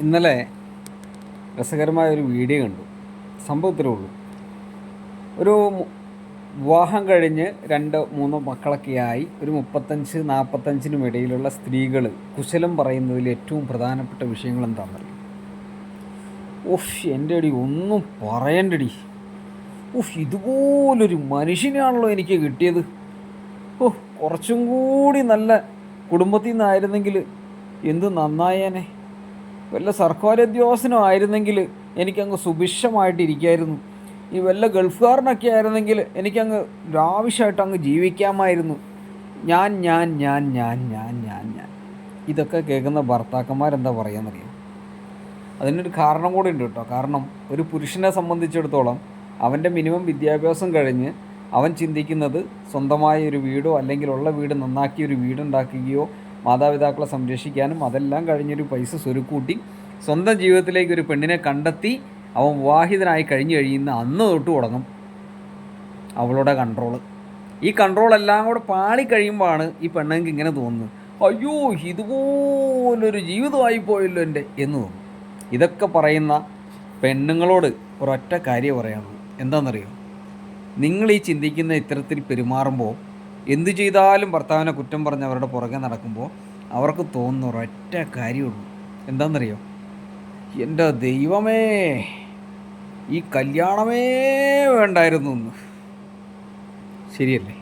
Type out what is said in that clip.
ഇന്നലെ രസകരമായൊരു വീഡിയോ കണ്ടു. സംഭവത്തിലേ ഉള്ളൂ. ഒരു വിവാഹം കഴിഞ്ഞ് 2-3 മക്കളൊക്കെയായി ഒരു 35-45 ഇടയിലുള്ള സ്ത്രീകൾ കുശലം പറയുന്നതിൽ ഏറ്റവും പ്രധാനപ്പെട്ട വിഷയങ്ങൾ എന്താണെന്നറിയും? എൻ്റെ അടി ഒന്നും പറയണ്ടടി. ഇതുപോലൊരു മനുഷ്യനാണല്ലോ എനിക്ക് കിട്ടിയത്. കുറച്ചും കൂടി നല്ല കുടുംബത്തിൽ നിന്നായിരുന്നെങ്കിൽ എന്ത് നന്നായേനെ. വല്ല സർക്കാർ ഉദ്യോഗസ്ഥനും ആയിരുന്നെങ്കിൽ എനിക്കങ്ങ് സുഭിക്ഷമായിട്ടിരിക്കായിരുന്നു. ഈ വല്ല ഗൾഫുകാരനൊക്കെ ആയിരുന്നെങ്കിൽ എനിക്കങ്ങ് ലാവിഷായിട്ട് അങ്ങ് ജീവിക്കാമായിരുന്നു. ഞാൻ ഞാൻ ഞാൻ ഞാൻ ഞാൻ ഞാൻ ഞാൻ ഇതൊക്കെ കേൾക്കുന്ന ഭർത്താക്കന്മാരെന്താ പറയാന്നറിയാം? അതിനൊരു കാരണം കൂടി ഉണ്ട് കേട്ടോ. കാരണം ഒരു പുരുഷനെ സംബന്ധിച്ചിടത്തോളം അവൻ്റെ മിനിമം വിദ്യാഭ്യാസം കഴിഞ്ഞ് അവൻ ചിന്തിക്കുന്നത് സ്വന്തമായ ഒരു വീടോ അല്ലെങ്കിൽ ഉള്ള വീട് നന്നാക്കി ഒരു വീടുണ്ടാക്കുകയോ മാതാപിതാക്കളെ സംരക്ഷിക്കാനും അതെല്ലാം കഴിഞ്ഞൊരു പൈസ സ്വരുക്കൂട്ടി സ്വന്തം ജീവിതത്തിലേക്ക് ഒരു പെണ്ണിനെ കണ്ടെത്തി അവൻ വിവാഹിതനായി കഴിയുന്ന അന്ന് തൊട്ട് തുടങ്ങും അവളുടെ കൺട്രോള്. ഈ കൺട്രോളെല്ലാം കൂടെ പാളിക്കഴിയുമ്പോഴാണ് ഈ പെണ്ണുങ്ങൾക്ക് ഇങ്ങനെ തോന്നുന്നത്, അയ്യോ ഇതുപോലൊരു ജീവിതമായി പോയല്ലോ എൻ്റെ എന്ന് തോന്നും. ഇതൊക്കെ പറയുന്ന പെണ്ണുങ്ങളോട് ഒരൊറ്റ കാര്യം പറയാനുള്ളൂ. എന്താണെന്നറിയോ? നിങ്ങൾ ഈ ചിന്തിക്കുന്ന ഇത്തരത്തിൽ പെരുമാറുമ്പോൾ, എന്തു ചെയ്താലും ഭർത്താവിനെ കുറ്റം പറഞ്ഞ് അവരുടെ പുറകെ നടക്കുമ്പോൾ അവർക്ക് തോന്നുന്ന ഒരൊറ്റ കാര്യമുള്ളൂ. എന്താണെന്നറിയോ? എൻ്റെ ദൈവമേ, ഈ കല്യാണമേ വേണ്ടായിരുന്നു എന്ന്. ശരിയല്ലേ?